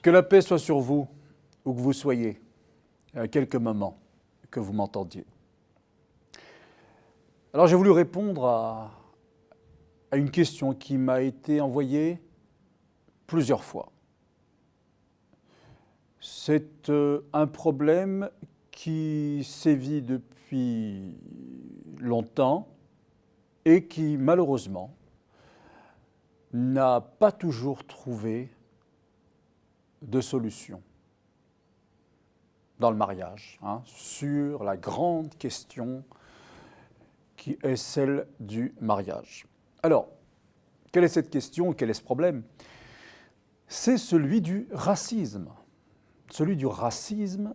Que la paix soit sur vous, où que vous soyez, à quelques moments que vous m'entendiez. Alors j'ai voulu répondre à une question qui m'a été envoyée plusieurs fois. C'est un problème qui sévit depuis longtemps et qui malheureusement n'a pas toujours trouvé de solution dans le mariage, sur la grande question qui est celle du mariage. Alors, quelle est cette question, quel est ce problème? C'est celui du racisme. Celui du racisme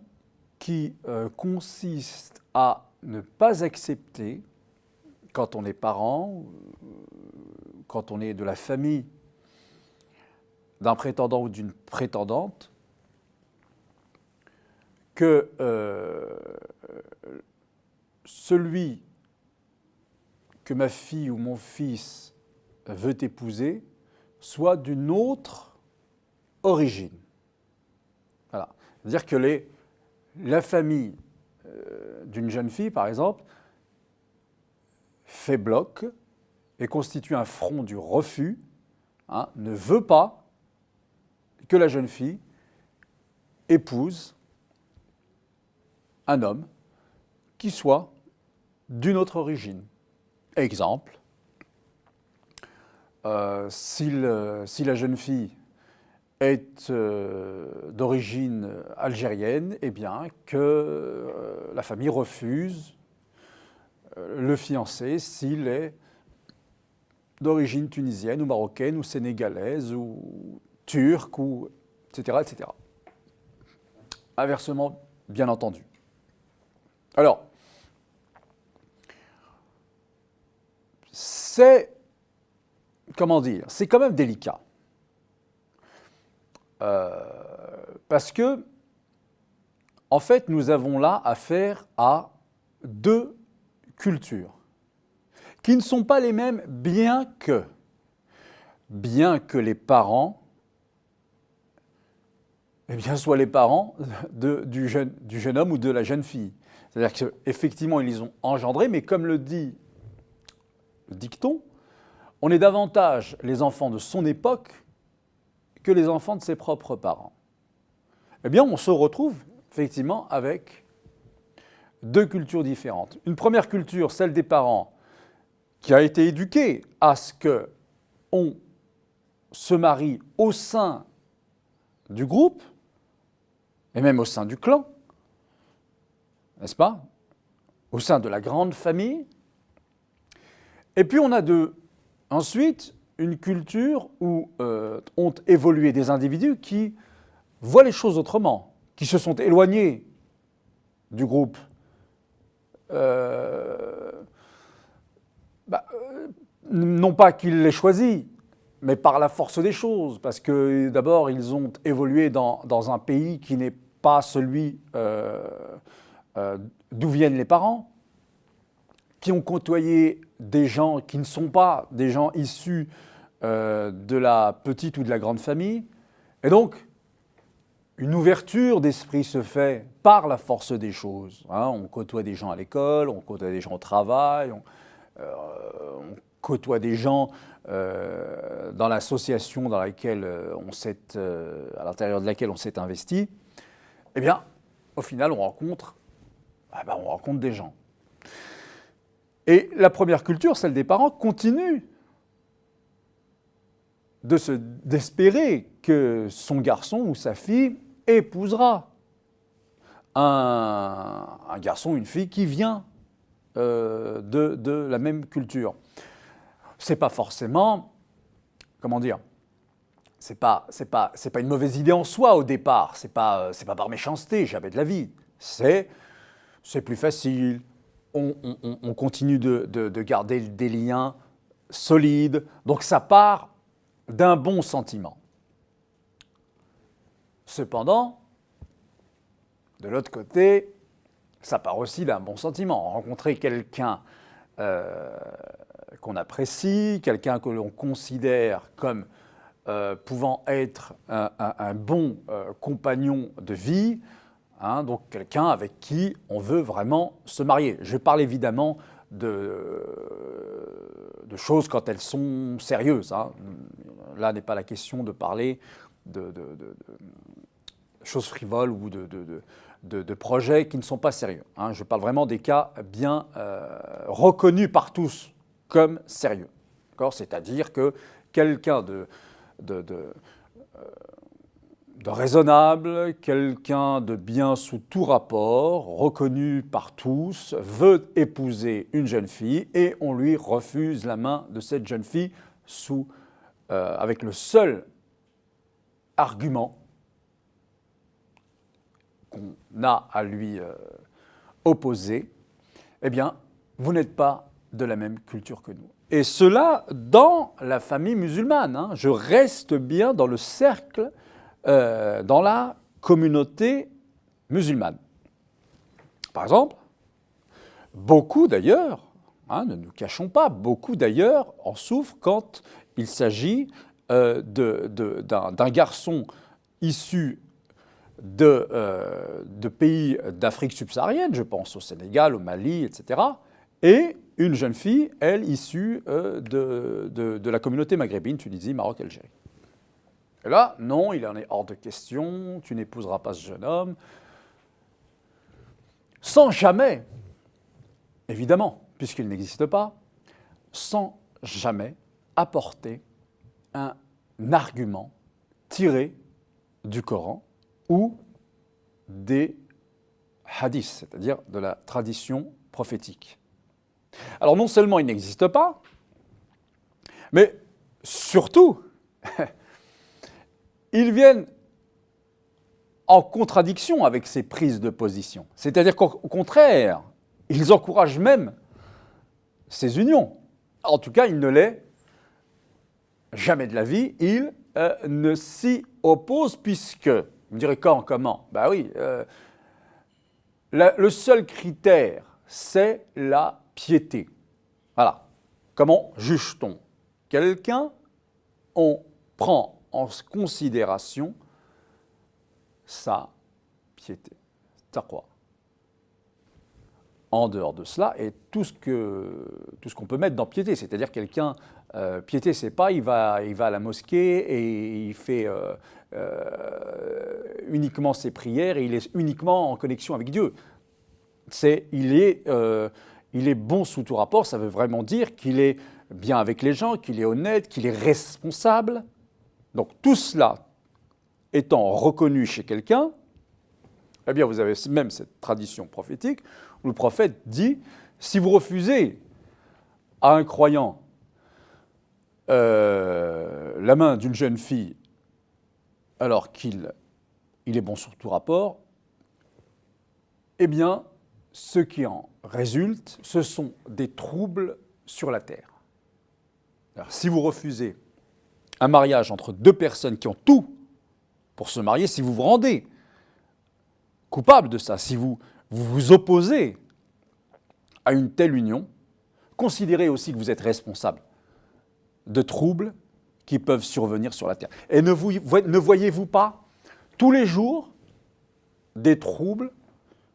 qui consiste à ne pas accepter, quand on est parent, quand on est de la famille d'un prétendant ou d'une prétendante, que celui que ma fille ou mon fils veut épouser soit d'une autre origine. Voilà. C'est-à-dire que la famille d'une jeune fille, par exemple, fait bloc et constitue un front du refus, ne veut pas que la jeune fille épouse un homme qui soit d'une autre origine. Exemple, si la jeune fille est d'origine algérienne, eh bien que la famille refuse le fiancé s'il est d'origine tunisienne ou marocaine ou sénégalaise ou turque, ou etc., etc. Inversement, bien entendu. Alors, c'est, comment dire, c'est quand même délicat. Parce que, en fait, nous avons là affaire à deux cultures qui ne sont pas les mêmes, bien que les parents soient les parents du jeune homme ou de la jeune fille. C'est-à-dire qu'effectivement, ils les ont engendrés, mais comme le dit le dicton, on est davantage les enfants de son époque que les enfants de ses propres parents. Eh bien, on se retrouve effectivement avec deux cultures différentes. Une première culture, celle des parents, qui a été éduquée à ce qu'on se marie au sein du groupe, et même au sein du clan, n'est-ce pas? Au sein de la grande famille. Et puis on a ensuite une culture où ont évolué des individus qui voient les choses autrement, qui se sont éloignés du groupe. Non pas qu'ils l'aient choisi, mais par la force des choses, parce que d'abord ils ont évolué dans un pays qui n'est pas celui d'où viennent les parents, qui ont côtoyé des gens qui ne sont pas des gens issus de la petite ou de la grande famille. Et donc, une ouverture d'esprit se fait par la force des choses. On côtoie des gens à l'école, on côtoie des gens au travail, on côtoie des gens dans l'association dans laquelle à l'intérieur de laquelle on s'est investi. Eh bien, au final, on rencontre des gens. Et la première culture, celle des parents, continue d'espérer que son garçon ou sa fille épousera un garçon ou une fille qui vient de la même culture. C'est pas forcément, comment dire, c'est pas une mauvaise idée en soi au départ, c'est pas par méchanceté, jamais de la vie. C'est plus facile, on continue de garder des liens solides, donc ça part d'un bon sentiment. Cependant, de l'autre côté, ça part aussi d'un bon sentiment. Rencontrer quelqu'un qu'on apprécie, quelqu'un que l'on considère comme pouvant être un bon compagnon de vie, hein, donc quelqu'un avec qui on veut vraiment se marier. Je parle évidemment de choses quand elles sont sérieuses. Hein. Là n'est pas la question de parler de choses frivoles ou de projets qui ne sont pas sérieux. Hein. Je parle vraiment des cas bien reconnus par tous comme sérieux. C'est-à-dire que quelqu'un de raisonnable, quelqu'un de bien sous tout rapport, reconnu par tous, veut épouser une jeune fille et on lui refuse la main de cette jeune fille avec le seul argument qu'on a à lui opposer, eh bien, vous n'êtes pas de la même culture que nous. Et cela dans la famille musulmane. Hein. Je reste bien dans le cercle, dans la communauté musulmane. Par exemple, beaucoup d'ailleurs, hein, ne nous cachons pas, beaucoup d'ailleurs en souffrent quand il s'agit d'un garçon issu de pays d'Afrique subsaharienne, je pense au Sénégal, au Mali, etc., et une jeune fille, elle, issue de la communauté maghrébine, Tunisie, Maroc, Algérie. Et là, non, il en est hors de question, tu n'épouseras pas ce jeune homme, sans jamais, évidemment, puisqu'il n'existe pas, sans jamais apporter un argument tiré du Coran ou des hadiths, c'est-à-dire de la tradition prophétique. Alors non seulement il n'existe pas, mais surtout, ils viennent en contradiction avec ces prises de position. C'est-à-dire qu'au contraire, ils encouragent même ces unions. En tout cas, ils ne les jamais de la vie, ils ne s'y opposent puisque, vous me direz quand, comment? Ben oui, le seul critère, c'est la piété. Voilà. Comment juge-t-on quelqu'un? On prend en considération sa piété, taqwa. En dehors de cela, et tout ce qu'on peut mettre dans piété, c'est-à-dire quelqu'un, piété, c'est pas, il va à la mosquée et il fait uniquement ses prières et il est uniquement en connexion avec Dieu. Il est bon sous tout rapport, ça veut vraiment dire qu'il est bien avec les gens, qu'il est honnête, qu'il est responsable. Donc tout cela étant reconnu chez quelqu'un, eh bien vous avez même cette tradition prophétique où le prophète dit, si vous refusez à un croyant la main d'une jeune fille alors qu'il est bon sur tout rapport, eh bien ce qui en résulte, ce sont des troubles sur la terre. Alors, si vous refusez un mariage entre deux personnes qui ont tout pour se marier, si vous vous rendez coupable de ça, si vous vous opposez à une telle union, considérez aussi que vous êtes responsable de troubles qui peuvent survenir sur la terre. Et ne voyez-vous pas tous les jours des troubles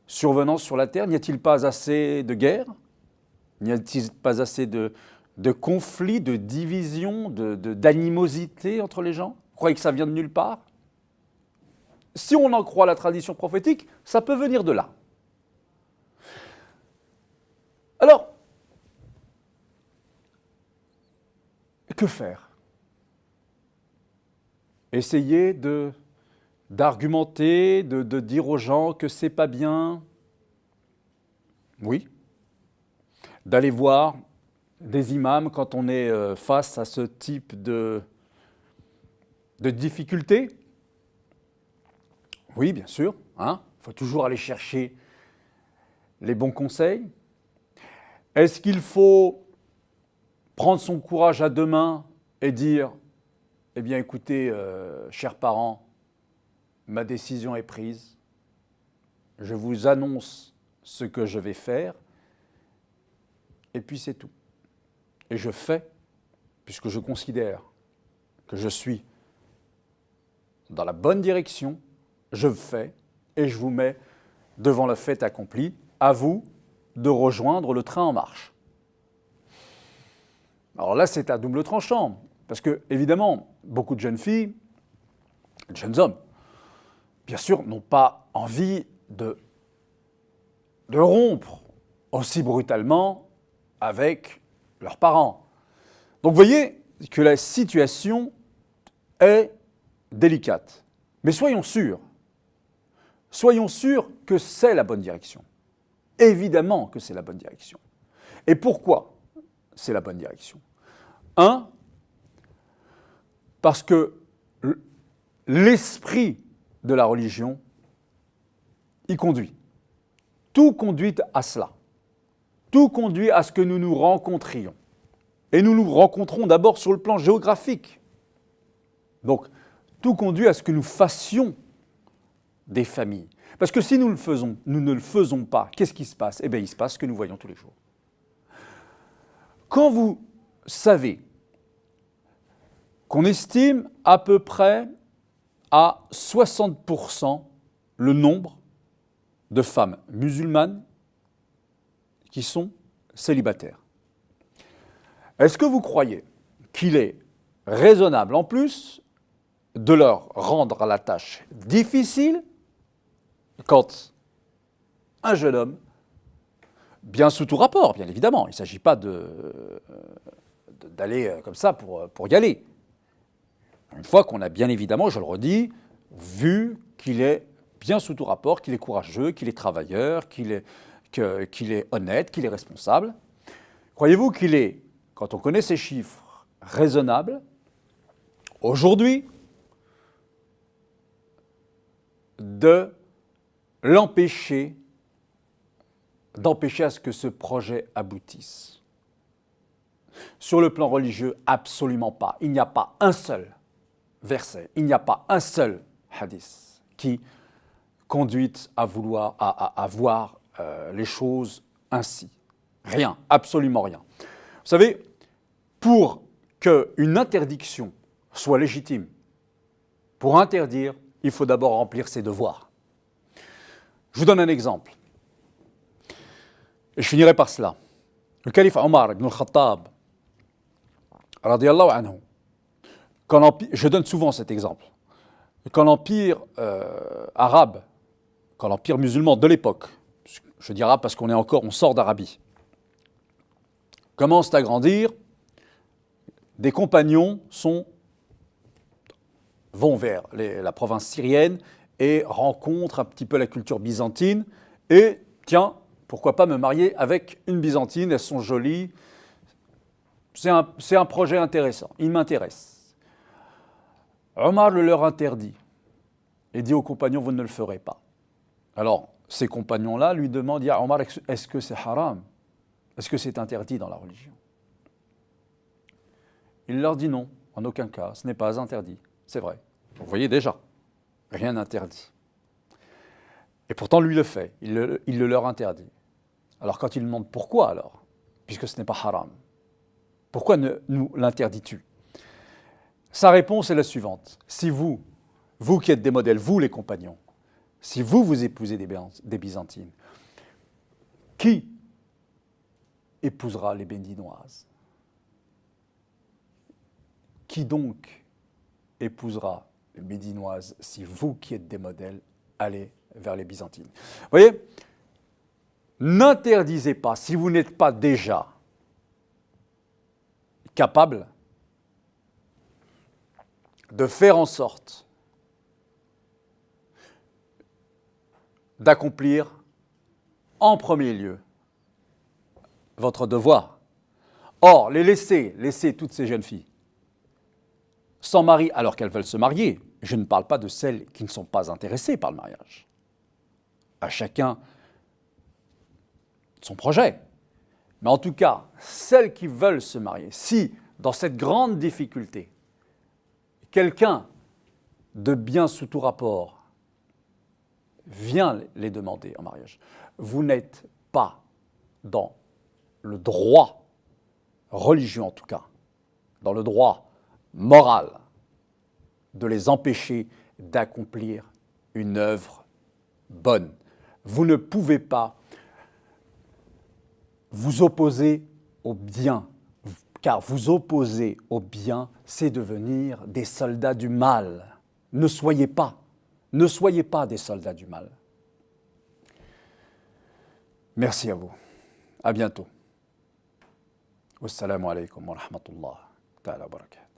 survenant sur la terre? N'y a-t-il pas assez de guerres? N'y a-t-il pas assez de conflits, de divisions, d'animosité entre les gens? Vous croyez que ça vient de nulle part? Si on en croit la tradition prophétique, ça peut venir de là. Alors, que faire? Essayer d'argumenter, de dire aux gens que c'est pas bien? Oui. D'aller voir des imams quand on est face à ce type de difficultés? Oui, bien sûr. Hein, faut toujours aller chercher les bons conseils. Est-ce qu'il faut prendre son courage à deux mains et dire « Eh bien, écoutez, chers parents, ma décision est prise. Je vous annonce ce que je vais faire. Et puis c'est tout. et je fais, puisque je considère que je suis dans la bonne direction, je fais et je vous mets devant le fait accompli. À vous de rejoindre le train en marche. Alors là, c'est à double tranchant, parce que, évidemment, beaucoup de jeunes filles, de jeunes hommes, bien sûr, n'ont pas envie de rompre aussi brutalement avec leurs parents. Donc vous voyez que la situation est délicate. Mais soyons sûrs que c'est la bonne direction. Évidemment que c'est la bonne direction. Et pourquoi c'est la bonne direction? Un, parce que l'esprit de la religion y conduit. Tout conduit à cela. Tout conduit à ce que nous nous rencontrions. Et nous nous rencontrons d'abord sur le plan géographique. Donc, tout conduit à ce que nous fassions des familles. Parce que si nous ne le faisons pas, qu'est-ce qui se passe? Eh bien, il se passe ce que nous voyons tous les jours. Quand vous savez qu'on estime à peu près à 60% le nombre de femmes musulmanes qui sont célibataires, est-ce que vous croyez qu'il est raisonnable en plus de leur rendre la tâche difficile quand un jeune homme, bien sous tout rapport, bien évidemment, il ne s'agit pas d'aller comme ça pour y aller. Une fois qu'on a bien évidemment, je le redis, vu qu'il est bien sous tout rapport, qu'il est courageux, qu'il est travailleur, qu'il est honnête, qu'il est responsable, croyez-vous qu'il est, quand on connaît ces chiffres, raisonnable, aujourd'hui, d'empêcher à ce que ce projet aboutisse? Sur le plan religieux, absolument pas. Il n'y a pas un seul verset, il n'y a pas un seul hadith qui conduit à vouloir à voir les choses ainsi. Rien, absolument rien. Vous savez, pour qu'une interdiction soit légitime, pour interdire, il faut d'abord remplir ses devoirs. Je vous donne un exemple. Et je finirai par cela. Le calife Omar ibn al-Khattab, radiyallahu anhu, je donne souvent cet exemple. Quand l'empire arabe, quand l'empire musulman de l'époque, je dis arabe parce on sort d'Arabie, commence à grandir, des compagnons vont vers la province syrienne et rencontrent un petit peu la culture byzantine et tiens, pourquoi pas me marier avec une byzantine, elles sont jolies, c'est un projet intéressant, il m'intéresse. Omar le leur interdit et dit aux compagnons, vous ne le ferez pas. Alors, ces compagnons-là lui demandent, ya Omar, est-ce que c'est haram? Est-ce que c'est interdit dans la religion? Il leur dit non, en aucun cas, ce n'est pas interdit. C'est vrai. Vous voyez déjà, rien n'interdit. Et pourtant, lui le fait, il le leur interdit. Alors quand il demande pourquoi alors, puisque ce n'est pas haram, pourquoi nous l'interdis-tu? Sa réponse est la suivante. Si vous qui êtes des modèles, vous les compagnons, si vous épousez des byzantines, qui épousera les béninoises? Qui donc épousera les béninoises si vous qui êtes des modèles allez vers les byzantines? Vous voyez, n'interdisez pas si vous n'êtes pas déjà capable de faire en sorte d'accomplir en premier lieu votre devoir. Or, laisser toutes ces jeunes filles sans mari alors qu'elles veulent se marier, je ne parle pas de celles qui ne sont pas intéressées par le mariage. À chacun son projet. Mais en tout cas, celles qui veulent se marier, si dans cette grande difficulté, quelqu'un de bien sous tout rapport vient les demander en mariage, vous n'êtes pas dans le droit religieux en tout cas, dans le droit moral, de les empêcher d'accomplir une œuvre bonne. Vous ne pouvez pas vous opposer au bien, car vous opposer au bien, c'est devenir des soldats du mal. Ne soyez pas des soldats du mal. Merci à vous. À bientôt. Wassalamu alaikum wa rahmatullah ta'ala wa barakatuh.